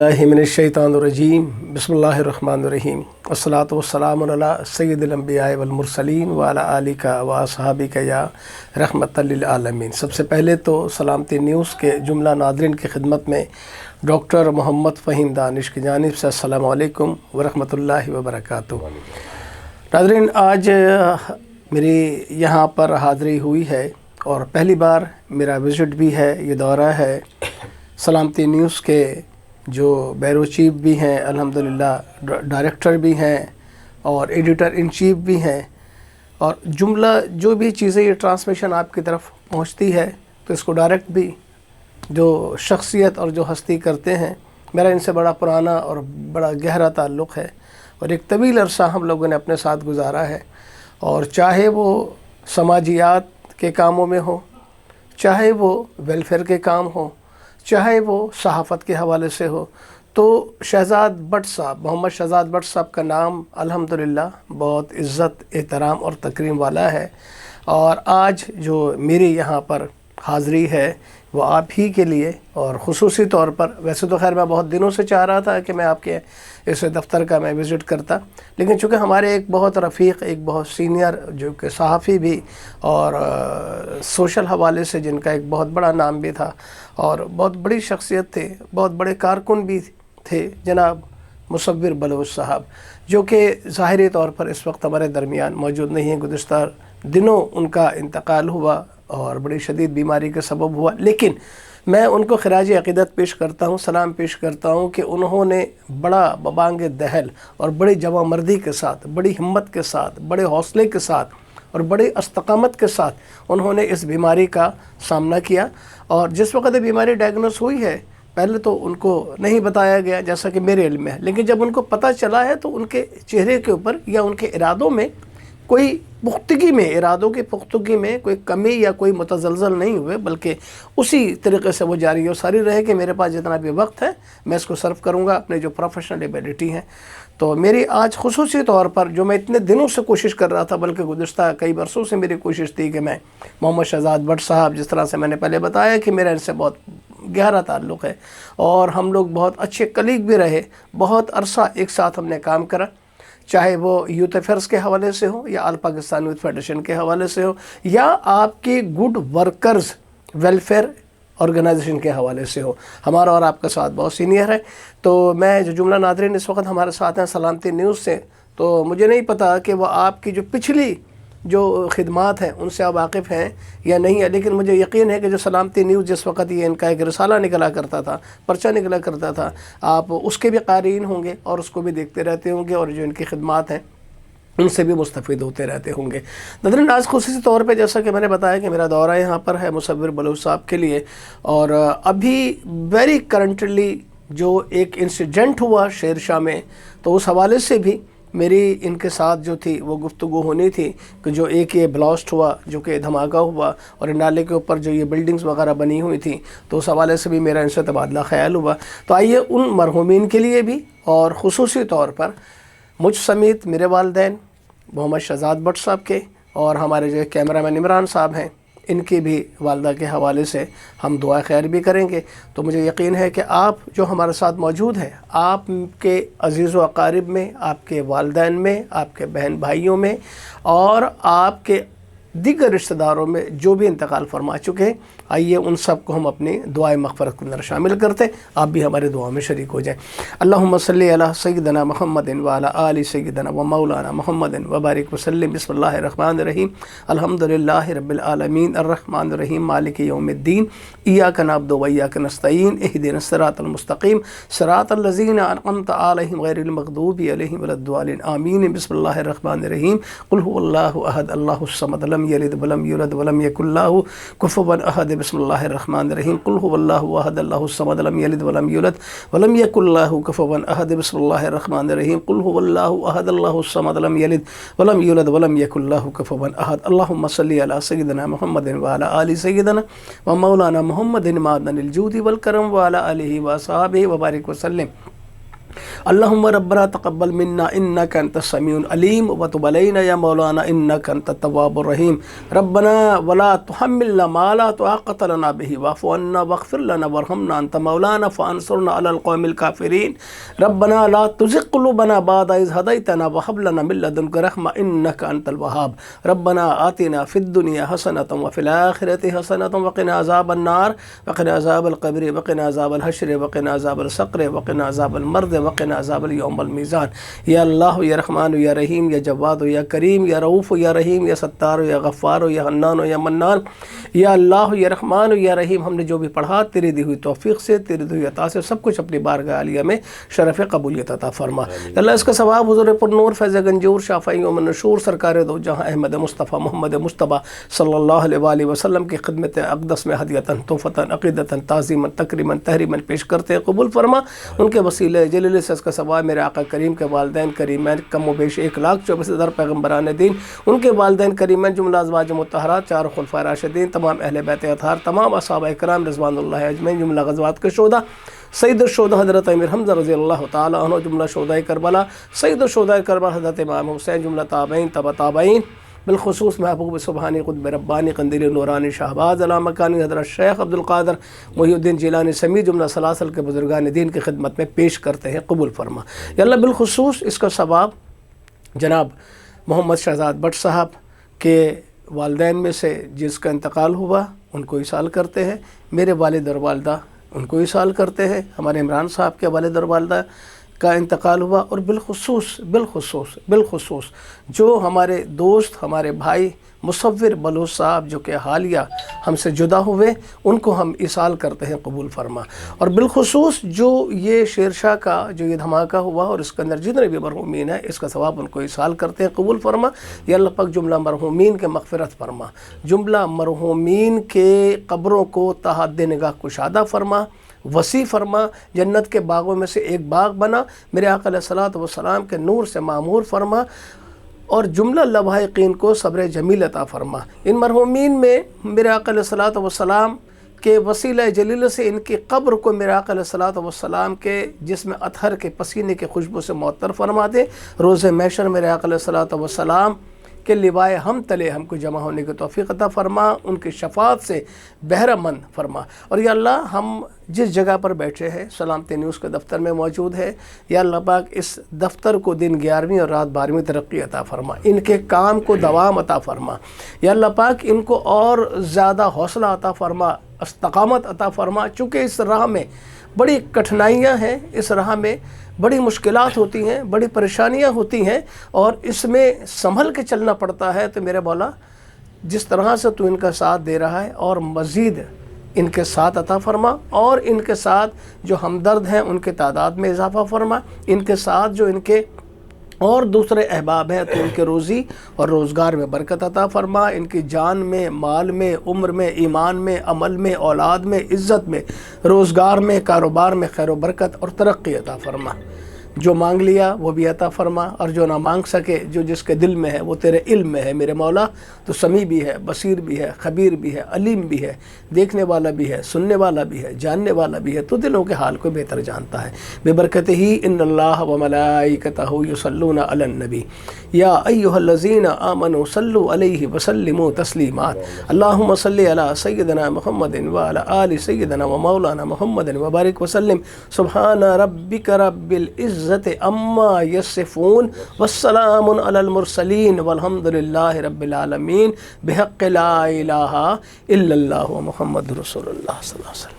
मिनश्शैतानिर्रजीम बिस्मिल्लाहिर्रहमानिर्रहीम अस्सलातु वस्सलामु अला सय्यिदिल अंबिया वल मुरसलीन व अला आलिका व असहाबिका या रहमतल लिल आलमीन। सबसे पहले तो सलामती न्यूज़ के जुमला नादरीन की खिदमत में डॉक्टर मोहम्मद फ़हीम दानिश की जानिब से अस्सलामु अलैकुम व रहमतुल्लाहि व बरकातुहू। नादरीन, आज मेरी यहाँ पर हाज़िरी हुई है और पहली बार मेरा विज़िट भी है, ये दौरा है। सलामती न्यूज़ के जो बैरो चीफ भी हैं, अल्हम्दुलिल्लाह डायरेक्टर भी हैं और एडिटर इन चीफ भी हैं, और जुमला जो भी चीज़ें ये ट्रांसमिशन आपकी तरफ पहुंचती है तो इसको डायरेक्ट भी जो शख्सियत और जो हस्ती करते हैं, मेरा इनसे बड़ा पुराना और बड़ा गहरा ताल्लुक़ है और एक तवील अरसा हम लोगों ने अपने साथ गुजारा है। और चाहे वो समाजियात के कामों में हो, चाहे वो वेलफेयर के काम हो, चाहे वो सहाफ़त के हवाले से हो, तो शहज़ाद भट्ट साहब, मोहम्मद शहज़ाद भट्ट साहब का नाम अल्हम्दुलिल्लाह बहुत इज़्ज़त, एहतराम और तकरीम वाला है। और आज जो मेरी यहाँ पर हाज़िरी है वो आप ही के लिए, और ख़ुसूसी तौर पर, वैसे तो खैर मैं बहुत दिनों से चाह रहा था कि मैं आपके इस दफ़्तर का मैं विज़िट करता, लेकिन चूँकि हमारे एक बहुत रफ़ीक़, एक बहुत सीनियर जो कि सहाफ़ी भी और सोशल हवाले से जिनका एक बहुत बड़ा नाम भी था और बहुत बड़ी शख्सियत थे, बहुत बड़े कारकुन भी थे, जनाब मुसव्विर बलोच साहब, जो कि ज़ाहिरी तौर पर इस वक्त हमारे दरमियान मौजूद नहीं है। गुज़िश्ता दिनों उनका इंतकाल हुआ और बड़ी शदीद बीमारी का सबब हुआ, लेकिन मैं उनको खिराज अक़ीदत पेश करता हूँ, सलाम पेश करता हूँ कि उन्होंने बड़ा बबांग दहल और बड़ी जवामर्दी के साथ, बड़ी हिम्मत के साथ, बड़े हौसले के साथ और बड़ी इस्तकामत के साथ उन्होंने इस बीमारी का सामना किया। और जिस वक्त ये बीमारी डायग्नोस हुई है, पहले तो उनको नहीं बताया गया जैसा कि मेरे इल्म में है, लेकिन जब उनको पता चला है तो उनके चेहरे के ऊपर या उनके इरादों में कोई पुख्तगी में, इरादों की पुख्तगी में कोई कमी या कोई मुतज़लज़ल नहीं हुए, बल्कि उसी तरीक़े से वो जारी और सारी रहे कि मेरे पास जितना भी वक्त है मैं इसको सर्व करूँगा अपने जो प्रोफेशनल एबिलिटी हैं। तो मेरी आज ख़ुसूसी तौर पर, जो मैं इतने दिनों से कोशिश कर रहा था, बल्कि गुज़िश्ता कई बरसों से मेरी कोशिश थी कि मैं मोहम्मद शहज़ाद भट्ट साहब, जिस तरह से मैंने पहले बताया कि मेरा इनसे बहुत गहरा ताल्लुक़ है और हम लोग बहुत अच्छे कलीग भी रहे, बहुत अरसा एक साथ हमने काम करा, चाहे वो यूथ अफेयर्स के हवाले से हो या ऑल पाकिस्तान यूथ फेडरेशन के हवाले से हो या आपके गुड वर्कर्स वेलफेयर ऑर्गेनाइजेशन के हवाले से हो। हमारा और आपका साथ बहुत सीनियर है। तो मैं जो जुमला नादरीन इस वक्त हमारे साथ हैं सलामती न्यूज़ से, तो मुझे नहीं पता कि वो आपकी जो पिछली जो खिदमात हैं उनसे आप वाकिफ़ हैं या नहीं है, लेकिन मुझे यकीन है कि जो सलामती न्यूज़ जिस वक्त ये इनका एक रिसाला निकला करता था, पर्चा निकला करता था, आप उसके भी क़ारीन होंगे और उसको भी देखते रहते होंगे और जो इनकी खिदमात हैं उनसे भी मुस्तफ़ीद होते रहते होंगे। नाज़रीन, आज ख़ुसूसी तौर पे जैसा कि मैंने बताया कि मेरा दौरा यहाँ पर है मुसव्विर बलोच साहब के लिए, और अभी वेरी करंटली जो एक इंसिडेंट हुआ शेर शाह में, तो उस हवाले से भी मेरी इनके साथ जो थी वो गुफ्तगू होनी थी कि जो एक ये ब्लास्ट हुआ, जो कि धमाका हुआ और नाले के ऊपर जो ये बिल्डिंग्स वगैरह बनी हुई थी, तो उस हवाले से भी मेरा इनसे तबादला ख्याल हुआ। तो आइए उन मरहूमीन के लिए भी और ख़ुसूसी तौर पर मुझ समेत मेरे वालिदैन मोहम्मद शहज़ाद भट्ट साहब के और हमारे जो कैमरामैन इमरान साहब हैं, इनकी भी वालदा के हवाले से हम दुआ खैर भी करेंगे। तो मुझे यकीन है कि आप जो हमारे साथ मौजूद हैं, आपके अज़ीज़ व अक़ारिब में, आपके वालिदैन में, आपके बहन भाइयों में और आपके दीगर रिश्तेदारों में जो भी इंतकाल फरमा चुके हैं, आइए उन सब को हम अपनी दुआए मग़फ़िरत के अंदर शामिल करते, आप भी हमारे दुआ में शरीक हो जाएं। अल्लाहुम्मा सल्ली अला सय्यिदना मुहम्मदिन व अला आलि सय्यिदना व मौलाना मुहम्मदिन व बारिक वसल्लिम। बिस्मिल्लाहिर रहमानिर रहीम। अल्हम्दुलिल्लाहि रब्बिल आलमीन अर्रहमानिर रहीम मालिकि यौमिद्दीन इय्याका नअबुदु व इय्याका नस्तईन इहदिनस सिरातल मुस्तक़ीम सिरातल लज़ीना अनअमता अलैहिम गैरिल मग़दूबि अलैहिम वलद्दालिन आमीन। बिस्मिल्लाहिर रहमानिर रहीम। कुल हुवल्लाहु अहद अल्लाहुस समद लम यलिद वलम यूलद वलम यकुल लहू कुफुवन अहद। बिस्मिल्लाहिर रहमानिर रहीम। कुल हुवल्लाहु अहद अल्लाहुस समद लम यलिद वलम यूलद वलम यकुल लहू कुफुवन अहद। बिस्मिल्लाहिर रहमानिर रहीम। कुल हुवल्लाहु अहद अल्लाहुस समद लम यलिद वलम यूलद वलम यकुल लहू कुफुवन अहद। अल्लाहुम्मा सल्ली अला सय्यिदना मुहम्मदिन व अला आलि सय्यिदना व मौलाना मुहम्मदिन मादनिल जूदि वल करम व अला आलिहि व असहाबिहि व बारिक वसल्लिम। اللهم ربنا تقبل منا انك انت السميع العليم وتب علينا يا مولانا انك انت التواب الرحيم ربنا ولا تحملنا ما لا طاقة لنا به واعف عنا واغفر لنا وارحمنا انت مولانا فانصرنا على القوم الكافرين ربنا لا تزغ قلوبنا بعد إذ هديتنا وهب لنا من لدنك رحمة انك انت الوهاب ربنا آتنا في الدنيا حسنة وفي الآخرة حسنة وقنا عذاب النار وقنا عذاب القبر وقنا عذاب الحشر وقنا عذاب السقر وقنا عذاب المرض وقنا عذاب اليوم الميزان یا اللہ یا رحمان یا رحیم یا جواد یا کریم یا رؤوف یا رحیم یا ستار یا غفار یا حنان یا منان یا اللہ یا رحمان یا رحیم ہم نے جو بھی پڑھا تیری دی ہوئی توفیق سے تیری دی ہوئی عطا سے سب کچھ اپنی بارگاہ عالیہ میں شرف قبولیت عطا فرما اللہ اس کا ثواب حضور پر نور فیض گنجور شافعی و منشور سرکار دو جہاں احمد مصطفیٰ محمد مصطفیٰ صلی اللہ علیہ وآلہ وسلم کی خدمت اقدس میں ہدیتاً تحفتاً عقیدتاً تعظیماً تکریماً تحریماً پیش کرتے ہیں قبول فرما ان کے وسیلے جلیل سے اس کا ثواب میرے آقا کریم کے والدین کریمین کم و بیش 1,24,000 پیغمبران دین ان کے والدین کریمین جملہ ازواج مطہرات 4 خلفاء راشدین تمام اہل بیت اطہار تمام اصحاب اکرام رضوان اللہ اجمعین جملہ غزوات کے شہداء سید الشہداء حضرت امیر حمزہ رضی اللہ تعالی عنہ جملہ شہداء کربلا سید الشہداء کربلا حضرت امام حسین جملہ تابعین تبع تابعین بالخصوص محبوب سبحانی قطب ربانی قندیل نورانی شہباز علامہ مکانی حضرت شیخ عبد القادر محی الدین جیلانی سمیع جملہ سلاسل کے بزرگان دین کی خدمت میں پیش کرتے ہیں قبول فرما یا اللہ بالخصوص اس کا ثواب جناب محمد شہزاد بٹ صاحب کے والدین میں سے جس کا انتقال ہوا ان کو اصال کرتے ہیں میرے والد اور والدہ ان کو اصال کرتے ہیں ہمارے عمران صاحب کے والد اور والدہ کا انتقال ہوا اور بالخصوص جو ہمارے دوست ہمارے بھائی مصور بلوچ صاحب جو کہ حالیہ ہم سے جدا ہوئے ان کو ہم اصال کرتے ہیں قبول فرما اور بالخصوص جو یہ شیر شاہ کا جو یہ دھماکہ ہوا اور اس کے اندر جتنے بھی مرحومین ہیں اس کا ثواب ان کو اصال کرتے ہیں قبول فرما یا اللہ پاک جملہ مرحومین کے مغفرت فرما جملہ مرحومین کے قبروں کو تحت نگاہ کشادہ فرما وسیع فرما جنت کے باغوں میں سے ایک باغ بنا میرے آقا علیہ الصلوۃ والسلام کے نور سے معمور فرما اور جملہ لواحقین کو صبر جمیل عطا فرما ان مرحومین میں میرے آقا علیہ الصلوۃ والسلام کے وسیلہ جلیل سے ان کی قبر کو میرے آقا علیہ الصلوۃ والسلام کے جسم اطہر کے پسینے کے خوشبو سے معطر فرما دے روز محشر میرے آقا علیہ الصلوۃ والسلام کہ لوائے ہم تلے ہم کو جمع ہونے کی توفیق عطا فرما ان کی شفاعت سے بہرہ مند فرما اور یا اللہ ہم جس جگہ پر بیٹھے ہیں سلامتی نیوز کے دفتر میں موجود ہے یا اللہ پاک اس دفتر کو دن 11ویں اور رات 12ویں ترقی عطا فرما ان کے کام کو دوام عطا فرما یا اللہ پاک ان کو اور زیادہ حوصلہ عطا فرما استقامت عطا فرما چونکہ اس راہ میں بڑی کٹھنائیاں ہیں اس راہ میں بڑی مشکلات ہوتی ہیں بڑی پریشانیاں ہوتی ہیں اور اس میں سنبھل کے چلنا پڑتا ہے تو میرے مولا جس طرح سے تو ان کا ساتھ دے رہا ہے اور مزید ان کے ساتھ عطا فرما اور ان کے ساتھ جو ہمدرد ہیں ان کے تعداد میں اضافہ فرما ان کے ساتھ جو ان کے اور دوسرے احباب ہیں تو ان کے روزی اور روزگار میں برکت عطا فرما ان کی جان میں مال میں عمر میں ایمان میں عمل میں اولاد میں عزت میں روزگار میں کاروبار میں خیر و برکت اور ترقی عطا فرما جو مانگ لیا وہ بھی عطا فرما اور جو نہ مانگ سکے جو جس کے دل میں ہے وہ تیرے علم میں ہے میرے مولا تو سمیع بھی ہے بصیر بھی ہے خبیر بھی ہے علیم بھی ہے دیکھنے والا بھی ہے سننے والا بھی ہے جاننے والا بھی ہے تو دلوں کے حال کو بہتر جانتا ہے بے برکت ہی ان اللہ و ملائکتہ یصلون علی النبی یا ایھا الذین آمنوا صلوا علیہ وسلموا تسلیما اللہم صلی علی سیدنا محمد وعلی آل سیدنا و مولانا محمد وبارک وسلم سبحان ربک رب العزت اما یصفون والسلام علی المرسلین والحمد للہ رب العالمین بحق لا الہ الا اللہ محمد رسول اللہ صلی اللہ علیہ وسلم.